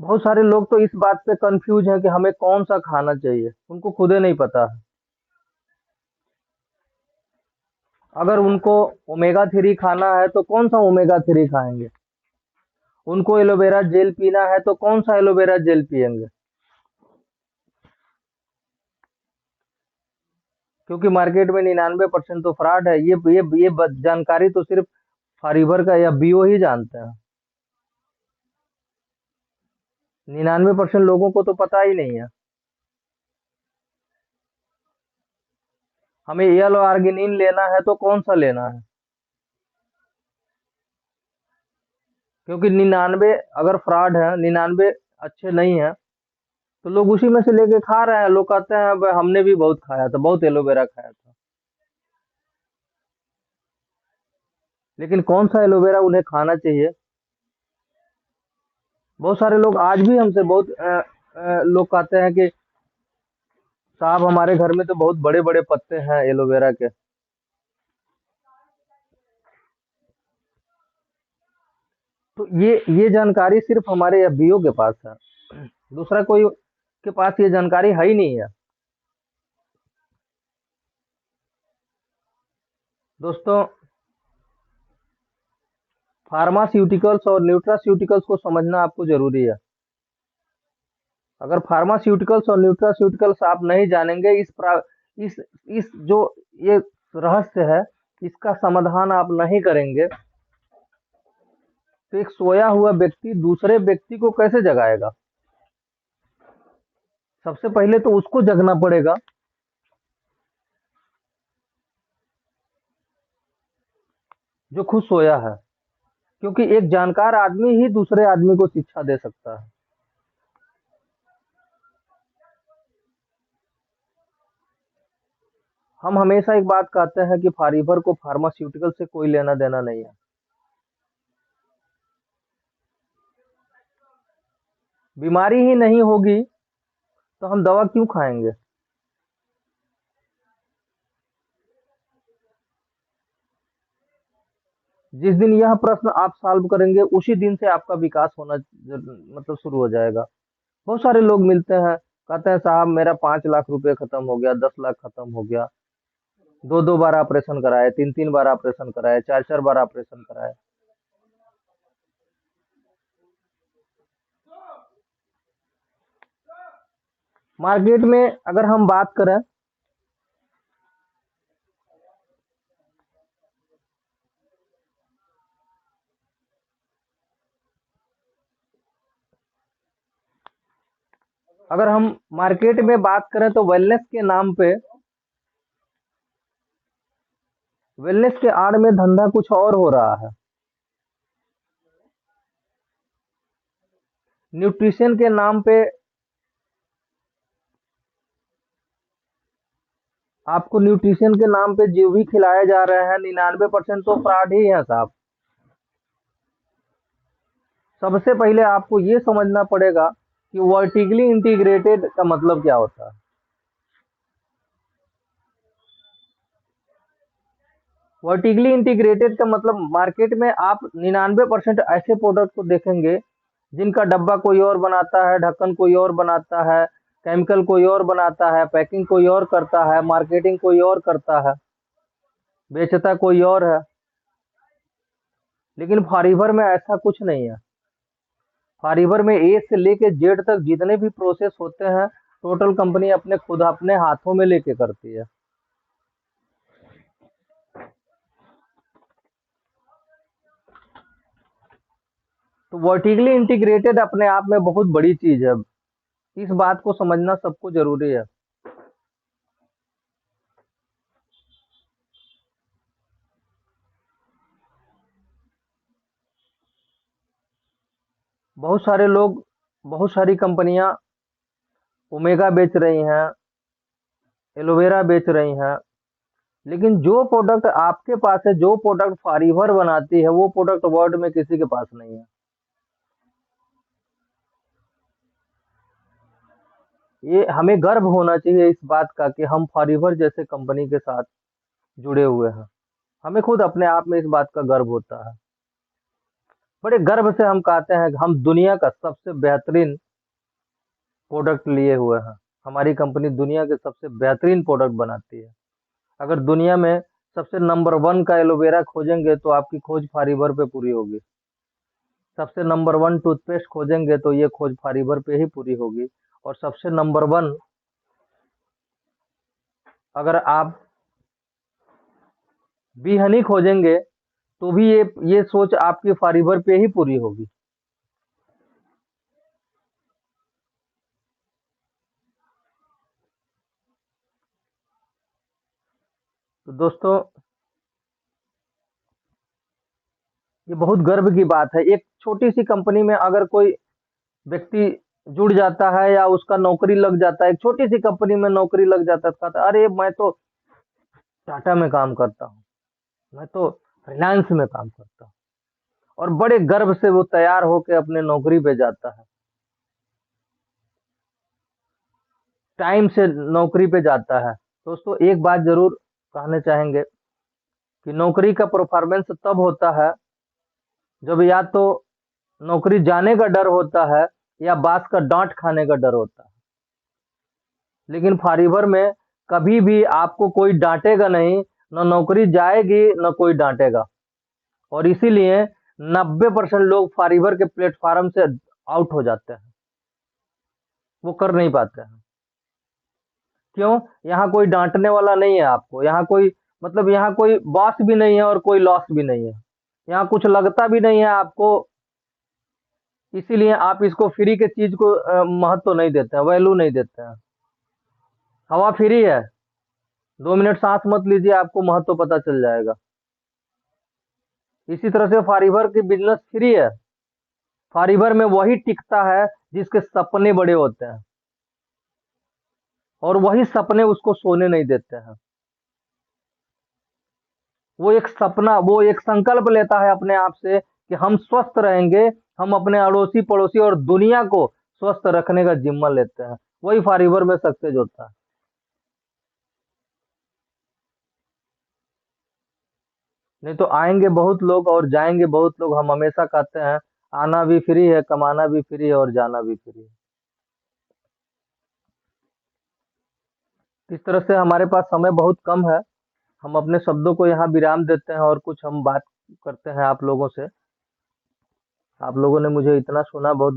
बहुत सारे लोग तो इस बात पे कंफ्यूज हैं कि हमें कौन सा खाना चाहिए, उनको खुद ही नहीं पता है। अगर उनको ओमेगा थ्री खाना है तो कौन सा ओमेगा थ्री खाएंगे, उनको एलोवेरा जेल पीना है तो कौन सा एलोवेरा जेल पियेंगे। क्योंकि मार्केट में 99% तो फ्रॉड है। जानकारी तो सिर्फ फारीबर का या बीओ ही जानते हैं। 99% लोगों को तो पता ही नहीं है। हमें एल आर्गिनिन लेना है तो कौन सा लेना है, क्योंकि 99 अगर फ्रॉड है, 99 अच्छे नहीं है, तो लोग उसी में से लेके खा रहे हैं। लोग कहते हैं "भाई, हमने भी बहुत खाया था, बहुत एलोवेरा खाया था"। लेकिन कौन सा एलोवेरा उन्हें खाना चाहिए। बहुत सारे लोग आज भी हमसे बहुत लोग कहते हैं कि साहब हमारे घर में तो बहुत बड़े बड़े पत्ते हैं एलोवेरा के। तो ये जानकारी सिर्फ हमारे एफबीओ के पास है, दूसरा कोई के पास ये जानकारी है ही नहीं है। दोस्तों, फार्मास्यूटिकल्स और न्यूट्रास्यूटिकल्स को समझना आपको जरूरी है। अगर फार्मास्यूटिकल्स और न्यूट्रास्यूटिकल्स आप नहीं जानेंगे, इस जो ये रहस्य है, इसका समाधान आप नहीं करेंगे, तो एक सोया हुआ व्यक्ति दूसरे व्यक्ति को कैसे जगाएगा। सबसे पहले तो उसको जगना पड़ेगा, जो खुद सोया है। क्योंकि एक जानकार आदमी ही दूसरे आदमी को शिक्षा दे सकता है। हम हमेशा एक बात कहते हैं कि फारीबर को फार्मास्यूटिकल से कोई लेना देना नहीं है। बीमारी ही नहीं होगी तो हम दवा क्यों खाएंगे। जिस दिन यह प्रश्न आप सॉल्व करेंगे, उसी दिन से आपका विकास होना मतलब शुरू हो जाएगा। बहुत सारे लोग मिलते हैं, कहते हैं साहब मेरा 5 लाख रुपए खत्म हो गया, 10 लाख खत्म हो गया, दो दो बार ऑपरेशन कराए, तीन तीन बार ऑपरेशन कराए, चार चार बार ऑपरेशन कराए। मार्केट में अगर हम बात करें, अगर हम मार्केट में बात करें तो वेलनेस के आड़ में धंधा कुछ और हो रहा है। न्यूट्रिशन के नाम पे आपको, न्यूट्रिशन के नाम पे जो भी खिलाया जा रहा है, 99% तो फ्रॉड ही है साहब। सबसे पहले आपको ये समझना पड़ेगा कि वर्टिकली इंटीग्रेटेड का मतलब क्या होता है। वर्टिकली इंटीग्रेटेड का मतलब, मार्केट में आप 99% ऐसे प्रोडक्ट को देखेंगे जिनका डब्बा कोई और बनाता है, ढक्कन कोई और बनाता है, केमिकल कोई और बनाता है, पैकिंग कोई और करता है, मार्केटिंग कोई और करता है, बेचता कोई और है। लेकिन फारीबर में ऐसा कुछ नहीं है। फारीबर में ए से लेके जेड तक जितने भी प्रोसेस होते हैं, टोटल कंपनी अपने खुद अपने हाथों में लेके करती है। तो वर्टिकली इंटीग्रेटेड अपने आप में बहुत बड़ी चीज है। इस बात को समझना सबको जरूरी है। बहुत सारे लोग, बहुत सारी कंपनियां ओमेगा बेच रही हैं, एलोवेरा बेच रही हैं, लेकिन जो प्रोडक्ट आपके पास है, जो प्रोडक्ट फारीवर बनाती है, वो प्रोडक्ट वर्ल्ड में किसी के पास नहीं है। ये हमें गर्व होना चाहिए इस बात का कि हम फारीवर जैसे कंपनी के साथ जुड़े हुए हैं। हमें खुद अपने आप में इस बात का गर्व होता है। बड़े गर्व से हम कहते हैं कि हम दुनिया का सबसे बेहतरीन प्रोडक्ट लिए हुए हैं। हमारी कंपनी दुनिया के सबसे बेहतरीन प्रोडक्ट बनाती है। अगर दुनिया में सबसे नंबर वन का एलोवेरा खोजेंगे तो आपकी खोज फारीबर पे पूरी होगी। सबसे नंबर वन टूथपेस्ट खोजेंगे तो ये खोज फारीबर पे ही पूरी होगी। और सबसे नंबर वन अगर आप बी हनी खोजेंगे तो भी ये सोच आपकी फारीबर पे ही पूरी होगी। तो दोस्तों, ये बहुत गर्व की बात है। एक छोटी सी कंपनी में अगर कोई व्यक्ति जुड़ जाता है या उसका नौकरी लग जाता है, एक छोटी सी कंपनी में नौकरी लग जाता है, तो कहता है, अरे मैं तो टाटा में काम करता हूँ, मैं तो रिलायंस में काम करता हूँ। और बड़े गर्व से वो तैयार होकर अपने नौकरी पे जाता है, टाइम से नौकरी पे जाता है। दोस्तों, एक बात जरूर कहना चाहेंगे कि नौकरी का परफॉर्मेंस तब होता है जब या तो नौकरी जाने का डर होता है या बास का डांट खाने का डर होता है। लेकिन फारीबर में कभी भी आपको कोई डांटेगा नहीं, न नौकरी जाएगी न कोई डांटेगा। और इसीलिए 90% लोग फारीबर के प्लेटफॉर्म से आउट हो जाते हैं, वो कर नहीं पाते हैं। क्यों? यहाँ कोई डांटने वाला नहीं है आपको, यहाँ कोई मतलब यहाँ कोई बॉस भी नहीं है और कोई लॉस भी नहीं है। यहाँ कुछ लगता भी नहीं है आपको, इसीलिए आप इसको फ्री के चीज को महत्व नहीं देते हैं, वैल्यू नहीं देते हैं। हवा फ्री है, 2 मिनट सांस मत लीजिए, आपको महत्व पता चल जाएगा। इसी तरह से फारीबर की बिजनेस फ्री है। फारीबर में वही टिकता है जिसके सपने बड़े होते हैं, और वही सपने उसको सोने नहीं देते हैं। वो एक संकल्प लेता है अपने आप से कि हम स्वस्थ रहेंगे, हम अपने अड़ोसी पड़ोसी और दुनिया को स्वस्थ रखने का जिम्मा लेते हैं। वही फारीबर में सक्सेस होता है। नहीं तो आएंगे बहुत लोग और जाएंगे बहुत लोग। हम हमेशा कहते हैं, आना भी फ्री है, कमाना भी फ्री है और जाना भी फ्री है। इस तरह से हमारे पास समय बहुत कम है, हम अपने शब्दों को यहाँ विराम देते हैं और कुछ हम बात करते हैं आप लोगों से। आप लोगों ने मुझे इतना सुना, बहुत